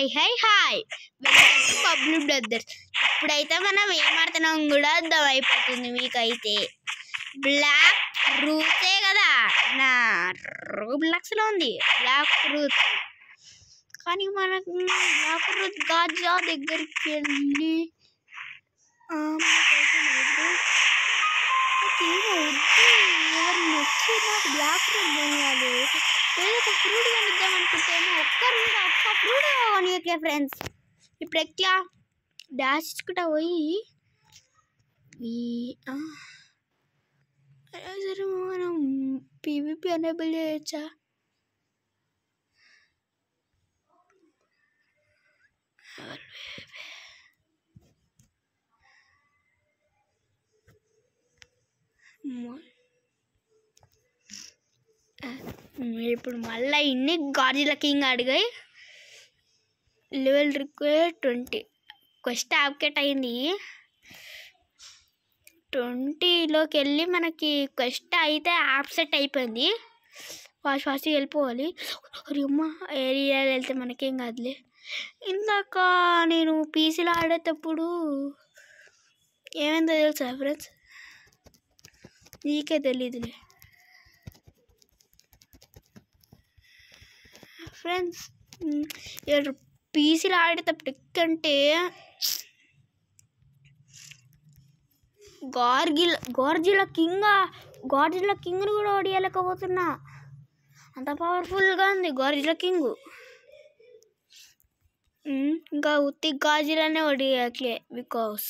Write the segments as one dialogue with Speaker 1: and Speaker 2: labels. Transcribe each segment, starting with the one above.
Speaker 1: Hi welcome to పబ్లు brothers. ఇప్పుడైతే మనం ఏం ఆడుతున్నాం కూడా అర్థమైపోతుంది మీకైతే. బ్లాక్ రూతే కదా నా రోబ్లాక్స్లో ఉంది బ్లాక్ రూత్. కానీ మనకు బ్లాక్ రూత్ గాజా దగ్గరికి వెళ్ళి ఎవరిని వచ్చి నాకు బ్లాక్ రూట్ కొనియాలి, ఏదో ఒక ఫ్రూట్ కొనిద్దాం అనుకుంటేమో ఒక్క ఫ్రూట్ కొనియట్లే ఫ్రెండ్స్. ఇప్పుడు ఎట్లా డాష్ ఇచ్చుకుంటా పోయి సరే మనం పీవీపీ ఎనేబుల్ చేయొచ్చా? ఇప్పుడు మళ్ళీ ఇన్ని గార్జిలా కింగ్ అడిగాయి. లెవెల్ రిక్వైర్ 20 క్వెస్ట్ యాప్కెట్ అయింది. 20లోకి వెళ్ళి మనకి క్వెస్ట్ అయితే యాప్ సెట్ అయిపోయింది. ఫాస్ట్గా వెళ్ళిపోవాలి. అమ్మ ఏరియాలో వెళ్తే మనకేం కాదులే. ఇందాక నేను పీసీలో ఆడేటప్పుడు ఏమైందో తెలుసా ఫ్రెండ్స్? నీకే తెలీదులే ఫ్రెండ్స్. పీసీలో ఆడేటప్పుడు ఎక్కంటే గార్జిలా కింగ్ని కూడా ఓడియలేకపోతున్నా. అంత పవర్ఫుల్గా ఉంది గార్జిలా కింగ్. ఇంకా ఉత్తి గార్జిలానే ఓడియట్లే బికాస్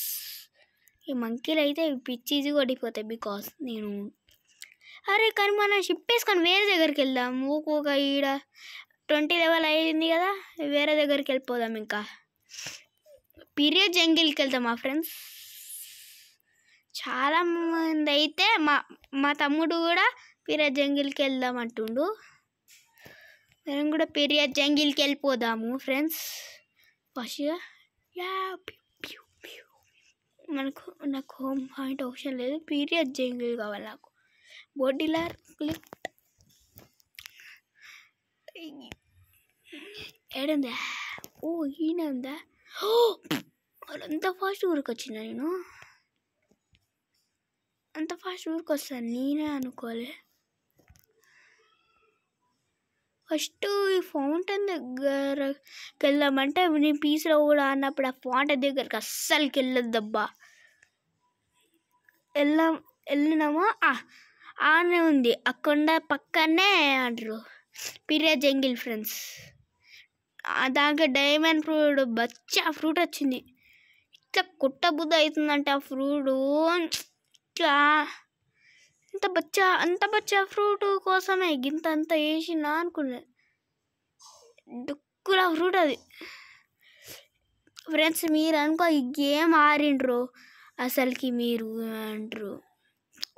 Speaker 1: ఈ మంకీలు అయితే పిచ్చిగా ఓడిపోతాయి. బికాస్ నేను కానీ మనం షిప్ వేసుకొని వేరే దగ్గరికి వెళ్దాం. ఒక ఈడ 20 లెవెల్ అయింది కదా, వేరే దగ్గరికి వెళ్ళిపోదాం. ఇంకా పీరియడ్ జంగిల్కి వెళ్తాం మా ఫ్రెండ్స్. చాలా మంది అయితే మా తమ్ముడు కూడా పీరియడ్ జంగిల్కి వెళ్దాం అంటుండు. మేము కూడా పీరియడ్ జంగిల్కి వెళ్ళిపోదాము ఫ్రెండ్స్. ఫస్ట్గా నాకు హోమ్ పాయింట్ ఆప్షన్ లేదు, పీరియడ్ జంగిల్ కావాలి నాకు. బోడిలర్ క్లిక్ ఏడుందా? ఈయన ఉందా? అంత ఫాస్ట్ ఊరికి వచ్చిందా? నేను అంత ఫాస్ట్ ఊరికి వస్తాను నేనే అనుకోలే. ఫస్ట్ ఈ ఫౌంటైన్ దగ్గరకి వెళ్దామంటే నేను పీస్లో కూడా అన్నప్పుడు ఆ ఫౌంటైన్ దగ్గరికి అస్సలకి వెళ్ళొద్దబ్బా. వెళ్ళినామా ఆనే ఉంది, ఆ కొండ పక్కనే అంటారు పీరియడ్ జంగిల్ ఫ్రెండ్స్. దాంట్లో డైమండ్ ఫ్రూట్ బచ్చా ఫ్రూట్ వచ్చింది. ఇట్లా కొట్ట బుద్ధి అవుతుందంటే ఆ ఫ్రూట్ ఇట్లా అంత బచ్చా ఫ్రూట్ కోసమే గింత వేసినా అనుకున్నా. డుక్కుల ఫ్రూట్ అది ఫ్రెండ్స్. మీరు అనుకో ఈ గేమ్ ఆడిండ్రు అసలుకి మీరు అంటారు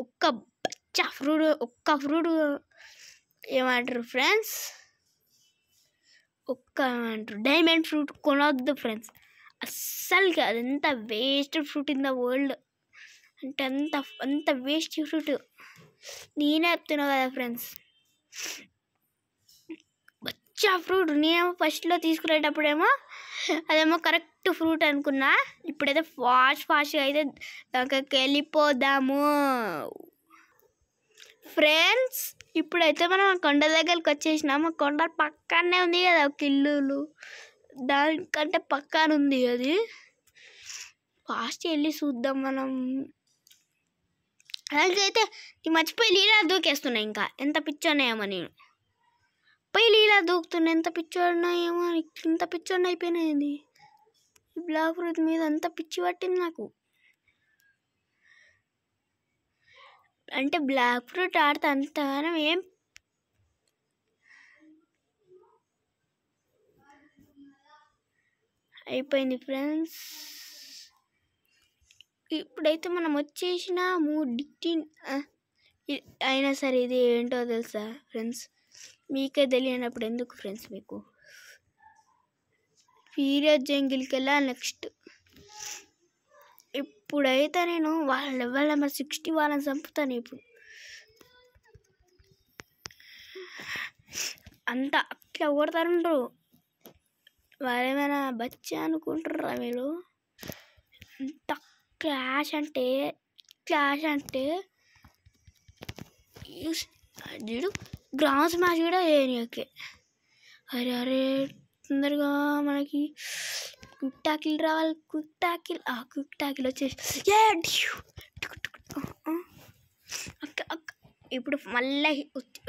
Speaker 1: ఒక్క ఫ్రూట్ ఏమంటారు ఫ్రెండ్స్, ఏమంటారు డైమండ్ ఫ్రూట్ కొనొద్దు ఫ్రెండ్స్ అస్సలకి. అదంతా waste fruit in the world. అంటే అంత వేస్ట్ ఫ్రూట్ నేనే చెప్తున్నా కదా ఫ్రెండ్స్. బచ్చా ఫ్రూట్ నేనేమో ఫస్ట్లో తీసుకునేటప్పుడేమో అదేమో కరెక్ట్ ఫ్రూట్ అనుకున్నా. ఇప్పుడైతే ఫాస్ట్గా అయితే దానికి వెళ్ళిపోదాము ఫ్రెండ్స్. ఇప్పుడైతే మనం కొండ దగ్గరికి వచ్చేసినాము. కొండ పక్కనే ఉంది కదా ఒక ఇల్లు, దానికంటే పక్కన ఉంది అది. ఫాస్ట్ వెళ్ళి చూద్దాం మనం. అలాగైతే మర్చిపోయి లీలా దూకేస్తున్నా. ఇంకా ఎంత పిచ్చోన్నాయేమో నేను పోయి లీలా దూకుతున్నా. ఎంత పిచ్చోన్నాయేమో, ఇంత పిచ్చోన్న అయిపోయినాయింది. ఈ బ్లాక్ ఫ్రూట్ మీద అంత పిచ్చి పట్టింది నాకు. అంటే బ్లాక్ ఫ్రూట్ ఆడితే అంతగానం ఏం అయిపోయింది ఫ్రెండ్స్. ఇప్పుడైతే మనం వచ్చేసినాము. అయినా సరే ఇది ఏంటో తెలుసా ఫ్రెండ్స్? మీకే తెలియనప్పుడు ఎందుకు ఫ్రెండ్స్ మీకు? పీరియడ్ జంగిల్కి వెళ్ళాలి నెక్స్ట్. ఇప్పుడైతే నేను వాళ్ళ 60 వాళ్ళని చంపుతాను. ఇప్పుడు అంతా అట్లా కొడతారు. వాళ్ళేమైనా బచ్చా అనుకుంటారా మీరు? ఇంత క్లాష్ అంటే చూడు గ్రౌండ్ స్మాష్ కూడా చేయనీకే. అరే తొందరగా మనకి క్విక్ టాకిల్ రావాలి. క్విక్ టాకిల్ వచ్చేసి ఇప్పుడు మళ్ళీ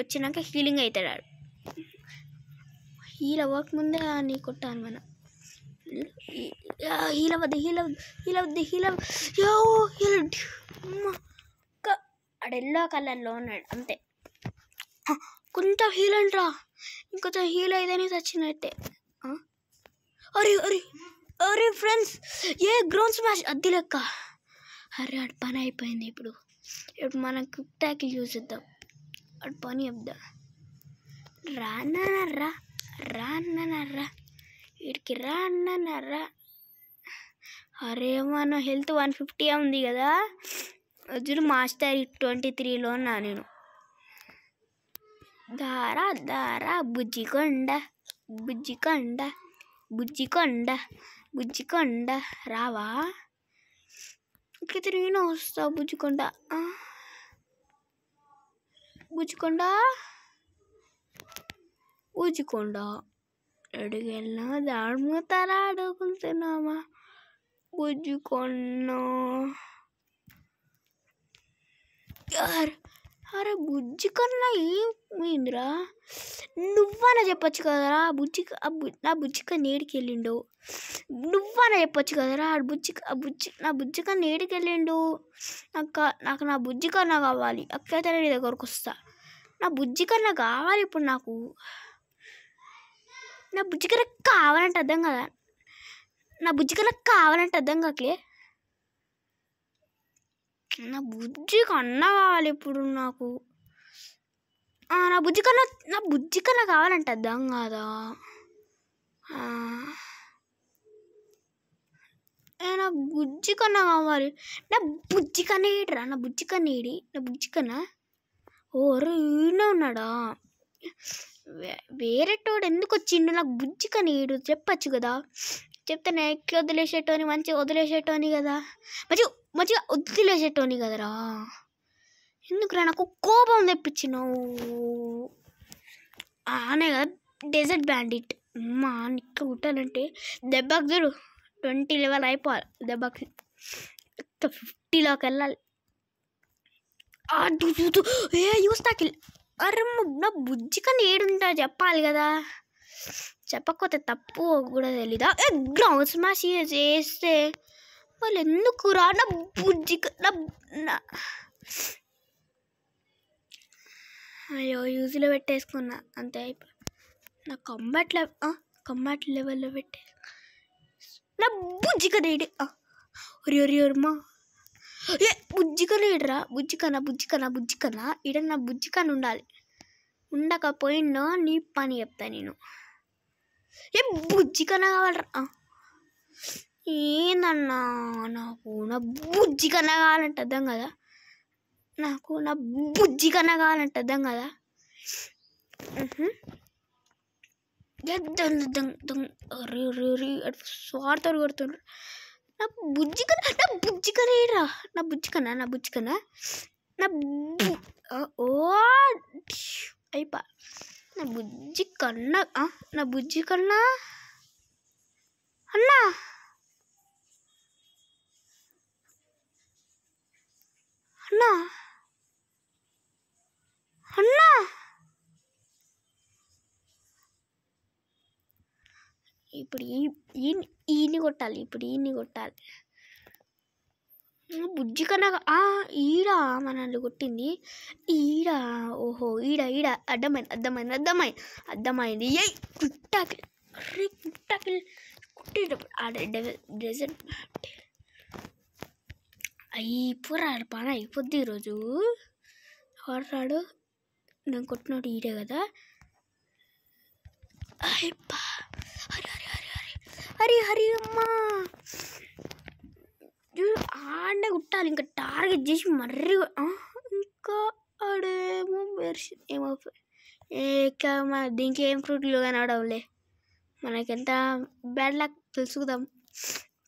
Speaker 1: వచ్చినాక హీలింగ్ అవుతాడు. హీల్ అవ్వకముందే నీ కొట్టాను మనం. హీల్ అడు ఎల్లో కలర్లో ఉన్నాడు అంతే. కొంచెం హీల్ అంటరా, ఇంకొంచెం హీల్ అయితేనే చచ్చినట్టే. అరే ఫ్రెండ్స్ గ్రౌండ్ స్మాష్ అద్దె లెక్క. అరే అటు పని అయిపోయింది. ఇప్పుడు మనం క్విక్ టాకిల్ చూసిద్దాం. అటు పని చెప్దా. రాన్నరా వీడికి రాన్నరా. అరే మన హెల్త్ 150 ఉంది కదా. వద్దు మాస్టర్ 23లో ఉన్నా నేను. దారా బుజ్జికొండ రావా? ఇంకైతే నేను వస్తా. బుజ్జికొండ అడుగెళ్ళా దాడుముతారా అడుగుతున్నామా? బుజ్జికొండ అరే బుజ్జికన్నా ఏమైందిరా? నువ్వన్నా చెప్పొచ్చు కదరా. నా బుజ్జికన్నా ఏడికి వెళ్ళిండు? నువ్వన్నా చెప్పొచ్చు కదరా. నా బుజ్జికన్నా ఏడికి వెళ్ళిండు? నాకు నా బుజ్జికన్నా కావాలి. అక్కయితే నీ దగ్గరకు వస్తా. నా బుజ్జికన్నా కావాలి ఇప్పుడు నాకు. నా బుజ్జికన్నా కావాలంటే అర్థం కదా. నా బుజ్జికన్నా కావాలంటే అర్థం కాకలే. నా బుజ్జికన్నా కావాలి ఇప్పుడు నాకు. నా బుజ్జికన్నా కావాలంటే అర్థం కాదా? నా బుజ్జికన్నా కావాలి. నా బుజ్జికన్నా ఏడిరా? నా బుజ్జికన్నా ఈయనే ఉన్నాడా? వేరేటోడు ఎందుకు వచ్చిండు? నాకు బుజ్జికన్నా ఏడు చెప్పచ్చు కదా. చెప్తే నేను ఎట్లా వదిలేసేటోని, మంచిగా వదిలేసేటోని కదా. మంచిగా వదిలేసేటోని కదరా. ఎందుకురా నాకు కోపం తెప్పించినావు? అనే కదా డెజర్ట్ బ్యాండిట్. అమ్మా నిక్క కుట్టాలంటే దెబ్బకి చూడు 20 లెవెల్ అయిపోవాలి. దెబ్బకి 50లోకి వెళ్ళాలి. యూస్తాకి అరే నా బుజ్జికన్నా ఏడుంటా చెప్పాలి కదా. చెప్పకపోతే తప్పు కూడా తెలీదా? గ్రౌండ్ స్మాష్ చేస్తే వాళ్ళు ఎందుకు రా? నా అయ్యో యూజ్లో పెట్టేసుకున్నా అంతే అయిపోయి. నా కంబాట్ లెవెల్లో పెట్టే నా బుజ్జికన్నా ఏడి. ఒరియమ్మా బుజ్జికన్నా ఏడరా? బుజ్జికన్నా ఈడ నా బుజ్జికన్నా ఉండాలి. ఉండకపోయినా నీ పని చెప్తా నేను. బుజ్జికన్నా కావాలరా? ఏందన్నా నాకు నా బుజ్జికన్నా కావాలంటే అర్థం కదా. నాకు నా బుజ్జికన్నా కావాలంటే అర్థం కదా. స్వార్థ కొడుతుండ్రు. నా బుజ్జికన్నా ఏడరా? నా బుజ్జికన్నా అయిపో. నా బుజ్జికన్నా అన్నా ఇప్పుడు ఈయన్ని కొట్టాలి. బుజ్జికన్నా ఈడ మనల్ని కొట్టింది ఈడ. ఓహో ఈడ అర్థమైంది. కుట్టాకి కుట్టేటప్పుడు డెజర్ట్ అయిపోరాడు. పని అయిపోద్ది ఈరోజు. రాడు నేను కొట్టినోడు ఈడే కదా. హరి అమ్మా ఆడే కుట్టాలి. ఇంకా టార్గెట్ చేసి మర్రి ఇంకా ఆడేమో ఏమో దీనికి ఏం ఫ్రూట్లు కనడవులే. మనకెంత బ్యాడ్ లక్ తెలుసుకుందాం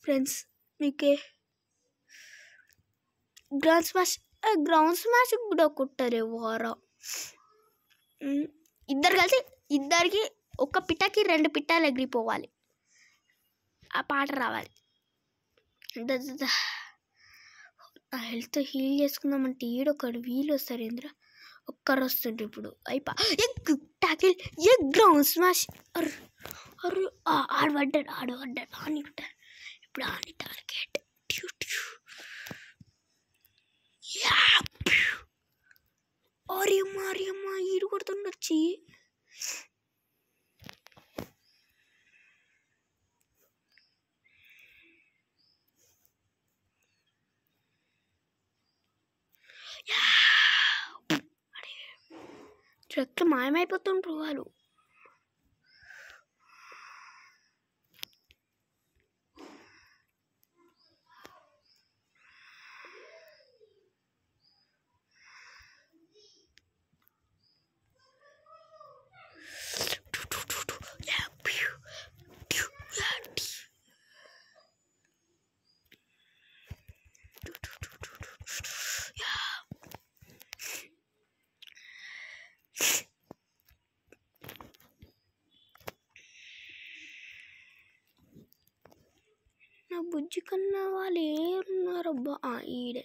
Speaker 1: ఫ్రెండ్స్. మీకే గ్రౌండ్ స్మాష్ కూడా కొట్టారే వారా. ఇద్దరు కలిసి ఇద్దరికి ఒక పిట్టకి 2 పిట్టాలు ఎగిరిపోవాలి. ఆ పాట రావాలి. నా హెల్త్ హీల్ చేసుకుందామంటే ఈడొకడు వీళ్ళు వస్తారు ఏంద్రా, ఒక్కరు వస్తుండ్రు. ఇప్పుడు egg tackle egg ground smash. ఆడబడ్డాడు ఆని ఇప్పుడు ఆని టార్గెట్. అరియమ్మ ఈడు కొడుతుండొచ్చి. ట్రక్ మాయమైపోతుండ్రు వాళ్ళు. నా బుజ్జి కన్నా వాళ్ళు ఏరున్నారబ్బా. ఈడే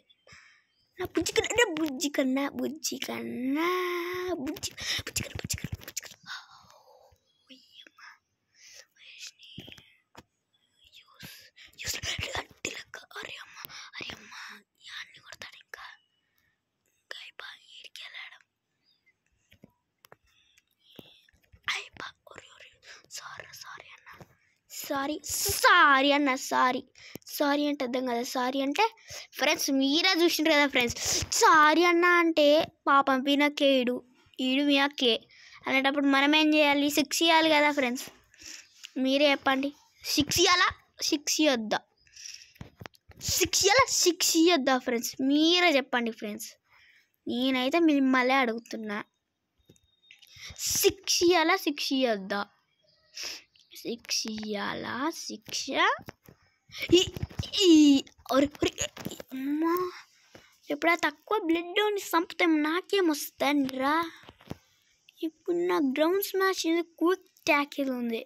Speaker 1: నా బుజ్జి కన్నా అరియమ్మ యాన్ని కొడతాడు. ఇంకా ఈడికి వెళ్ళాడు. సారీ అంటే అర్థం కదా. సారీ అంటే ఫ్రెండ్స్ మీరే చూసిండ్రు కదా ఫ్రెండ్స్. సారీ అన్న అంటే పాపం పినకే ఈడు మీకే అనేటప్పుడు మనం ఏం చేయాలి? 6 ఇవ్వాలి కదా ఫ్రెండ్స్. మీరే చెప్పండి. 6 ఇవ్వాలా 6 ఇవ్వద్దా? 6 ఇవ్వద్దా ఫ్రెండ్స్? మీరే చెప్పండి ఫ్రెండ్స్. నేనైతే మిమ్మల్ని అడుగుతున్నా. 6 ఇవ్వాలా 6 ఇవ్వద్దా? 6 ఇవ్వాలా 6? అమ్మా ఎప్పుడా తక్కువ బ్లడ్ చంపుతాం నాకేమొస్తానురా. ఇప్పుడు నా గ్రౌండ్ స్మాష్ క్విక్ ట్యాకిల్ ఉంది.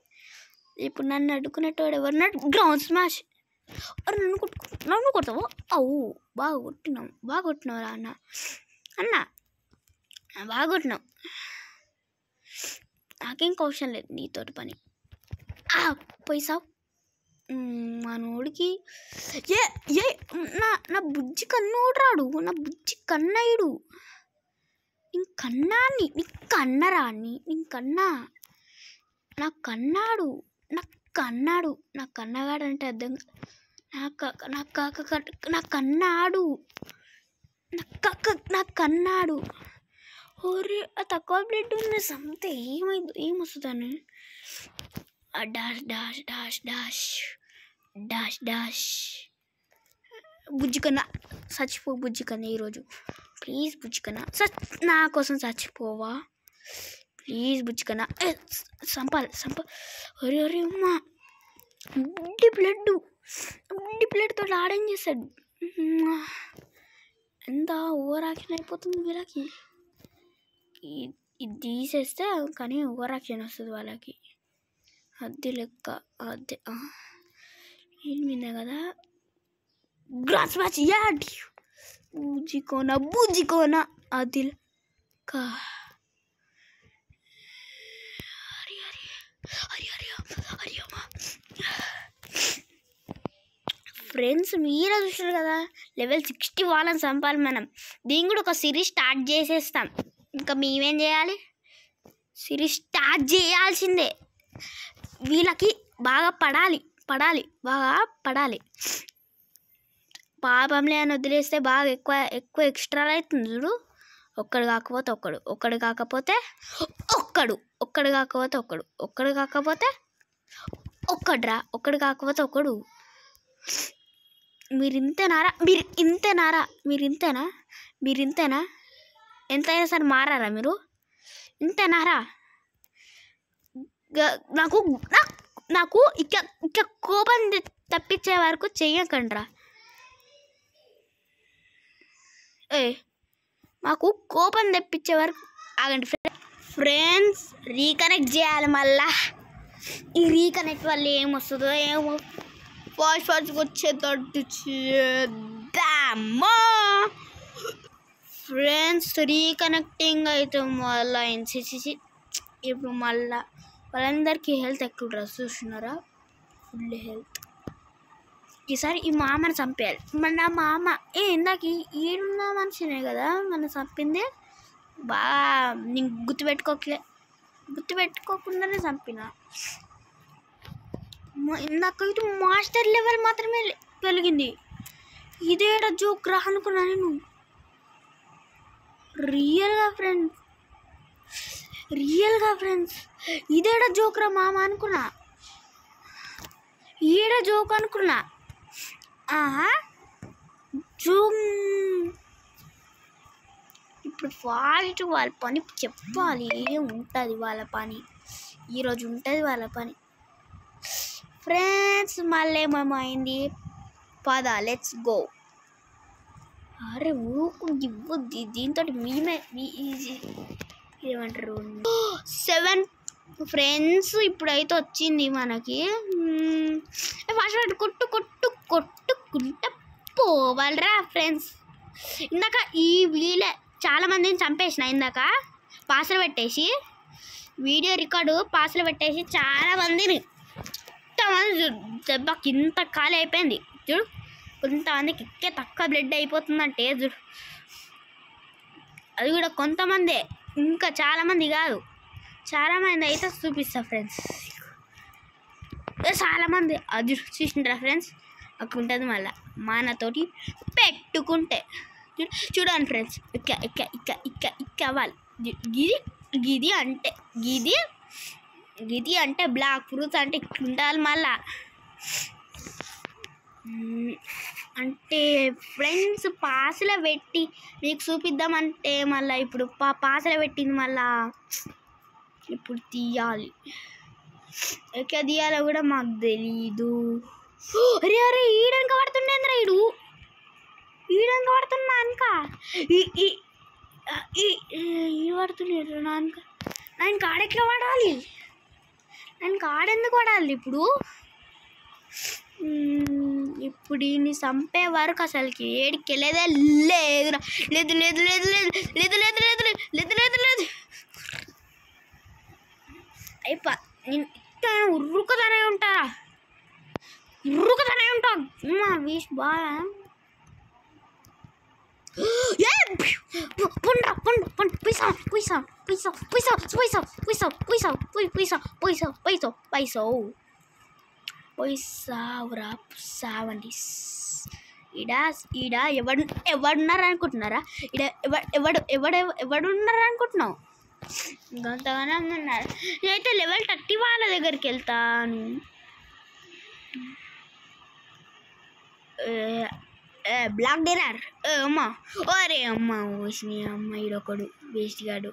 Speaker 1: ఇప్పుడు నన్ను అడ్డుకునేటోడు ఎవరు? Ground smash. నన్ను కొడతావు? అవు బాగా కొట్టినావురా అన్న బాగా కొట్టినావు. నాకేం కౌశం లేదు నీతోటి పని. పోయిసావు మనోడికి. నా బుజ్జి కన్నోడు రాడు. నా బుజ్జి కన్నయ్యుడు. నీకన్నాన్ని నీకన్నా నాకు కన్నగాడు అంటే అర్థం. నాకు కన్నాడు. ఓరే తక్కువ బ్లడ్ ఉంది సంతే ఏమొస్తుందని. డాష్ బుజ్జి కన్నా చచ్చిపో. బుజ్జి కన్నా ఈరోజు ప్లీజ్ బుజ్జి కన్నా నా కోసం చచ్చిపోవా ప్లీజ్ బుజ్జి కన్నా. సంపాలి. ఒరే అమ్మా బుడ్డి బ్లడ్తో ఆడేం చేశాడు. ఎంత ఓవర్ యాక్షన్ అయిపోతుంది వీళ్ళకి. ఇది తీసేస్తే కానీ ఓవర్ యాక్షన్ వస్తుంది వాళ్ళకి. అది లెక్క అదే ఏమిందా కదా. గ్రాస్ మ్యాచ్ బుజ్జికోన అది లెక్క. ఫ్రెండ్స్ మీరే చూసారు కదా. లెవెల్ 60 వాళ్ళని చంపాలి మనం. దీన్ని కూడా ఒక సిరీస్ స్టార్ట్ చేసేస్తాం. ఇంకా మేమేం చేయాలి? సిరీస్ స్టార్ట్ చేయాల్సిందే. వీళ్ళకి బాగా పడాలి. పాపంలే అని వదిలేస్తే బాగా ఎక్కువ ఎక్స్ట్రా అవుతుంది చూడు. ఒక్కడు కాకపోతే ఒక్కడు. మీరు ఇంతేనా? ఎంతైనా సరే మారారా మీరు? ఇంతేనారా? నాకు నాకు ఇక కోపం తప్పించే వరకు చెయ్యకండ్రా. మాకు కోపం తెప్పించే వరకు ఆగండి ఫ్రెండ్స్. రీకనెక్ట్ చేయాలి మళ్ళా. ఈ రీకనెక్ట్ వల్ల ఏమొస్తుందో ఏమో. ఫాస్ట్గా వచ్చేటట్టు చేద్దామా ఫ్రెండ్స్. రీకనెక్టింగ్ అయితే మళ్ళీ ఎన్సిసి ఇప్పుడు మళ్ళా వాళ్ళందరికీ హెల్త్ ఎక్కువ డ్రెస్ చూస్తున్నారా, ఫుల్ హెల్త్. ఈసారి ఈ మామని చంపేయాలి. మన మామ ఇందాక ఈడున్న మనిషినే కదా మనం చంపింది. బాగా నీకు గుర్తుపెట్టుకోకుండానే చంపిన. ఇందాక అయితే మాస్టర్ లెవెల్ మాత్రమే పెరిగింది. ఇదేడా జోక్ రా అనుకున్నా నేను. రియల్గా ఫ్రెండ్స్ ఇదేడా జోక్ రా మామ అనుకున్నా. ఈడ జోక్ అనుకున్నా. ఇప్పుడు ఫాస్ట్ వాళ్ళ పని చెప్పాలి. ఉంటుంది వాళ్ళ పని, ఈరోజు ఉంటుంది వాళ్ళ పని ఫ్రెండ్స్. మళ్ళీ ఏమేమైంది, పద లెట్స్ గో. అరే ఊకు ఇవ్వద్ది దీంతో మేమే ఏమంటారు 7 ఫ్రెండ్స్. ఇప్పుడైతే వచ్చింది మనకి. ఫాస్ట్ కొట్టుకుంటా పోవాలరా ఫ్రెండ్స్. ఇందాక ఈ వీలే చాలామందిని చంపేసిన. ఇందాక పాసలు పెట్టేసి వీడియో రికార్డు పాసలు పెట్టేసి చాలామందిని దెబ్బకి ఇంత ఖాళీ అయిపోయింది చూడు. కొంతమందికి ఇక్కే తక్కువ బ్లడ్ అయిపోతుందంటే చూడు. అది కూడా కొంతమందే, ఇంకా చాలామంది కాదు. చాలామంది అయితే చూపిస్తా ఫ్రెండ్స్. చాలామంది అది చూసింటారా ఫ్రెండ్స్. అక్కడ ఉంటుంది మళ్ళీ మనతోటి పెట్టుకుంటే చూడండి ఫ్రెండ్స్. ఇక్క అవ్వాలి. గిది అంటే బ్లాక్ ఫ్రూట్స్ అంటే ఉండాలి మళ్ళా. అంటే ఫ్రెండ్స్ పాసలో పెట్టి మీకు చూపిద్దామంటే మళ్ళీ ఇప్పుడు పాసలో పెట్టింది మళ్ళా. ఇప్పుడు తీయాలి. ఎక్కడ తీయాలో కూడా మాకు తెలీదు. అరే ఈడనక పడుతుండేంద్రా. ఈడనక పడుతున్నా అనక పడుతున్నాడు నానక. నేను కాడెట్లా పడాలి, నేను కాడెందుకు పడాలి ఇప్పుడు. ఇప్పుడు ఈయన్ని చంపే వరకు అసలుకి ఏడికి వెళ్ళేదే లేదురా. లేదు అయిపో. నేను ఉర్రుకుతూనే ఉంటా వీష్ బాగా. ఈడ ఎవడున్నారు అనుకుంటున్నారా? ఎవడున్నారు అనుకుంటున్నావు? కొంతగానే ఉన్నారు. నేనైతే లెవెల్ 30 వాళ్ళ దగ్గరికి వెళ్తాను. బ్లాక్ డెరర్ అమ్మా. ఒరే అమ్మ ఓసిని అమ్మ. ఈడొకడు వేస్ట్ గాడు.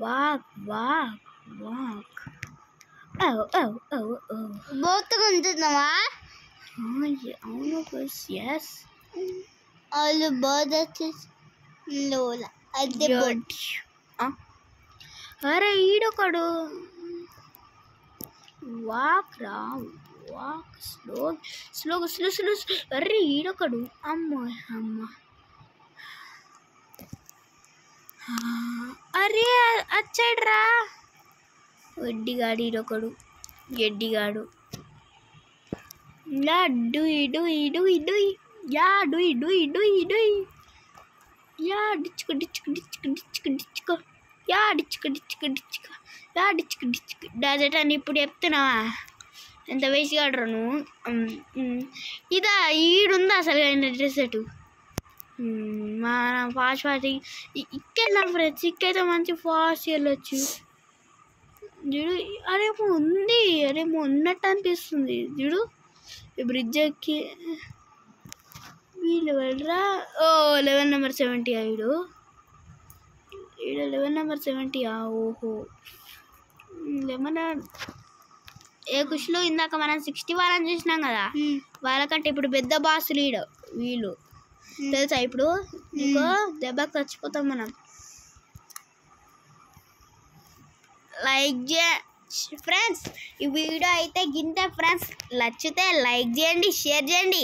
Speaker 1: వాక్ బోతుగా ఉంటున్నావా? అవును ఎస్. వాళ్ళు బోధ లోలా. అరే ఈడొకడు వాక్ రా. Walk slow. అరే ఈడొకడు. అమ్మ అరే వచ్చాడ్రా వడ్డిగాడు. ఈడొకడు గడ్డిగాడు. ఇడు యా డిచ్చుకో డాజెట్ అని ఇప్పుడు చెప్తున్నావా? ఎంత వేసి ఆడరు నువ్వు. ఇదా ఈడుందా అసలు డ్రెస్ సెట్. మన ఫాస్ట్ ఇక్కెళ్ళాం ఫ్రెండ్స్. ఇక్కైతే మంచి ఫాస్ట్ వెళ్ళొచ్చు చూడు. అరేమో ఉంది, అరేమో ఉన్నట్టు అనిపిస్తుంది చూడు. ఈ బ్రిడ్జ్ ఎక్కి వీళ్ళు వెళ్ళరా. 11 నెంబర్ 70 ఈడ 11 నెంబర్ 70. ఓహో ఏ కుష్లో ఇందాక మనం 60 వాళ్ళని చూసినాం కదా, వాళ్ళకంటే ఇప్పుడు పెద్ద బాస్ వీళ్ళు తెలుసా. ఇప్పుడు నీకు దెబ్బకి చచ్చిపోతాం మనం. లైక్ ఫ్రెండ్స్, ఈ వీడియో అయితే గింతే ఫ్రెండ్స్. నచ్చితే లైక్ చేయండి, షేర్ చేయండి,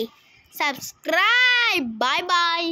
Speaker 1: సబ్స్క్రైబ్. Bye bye.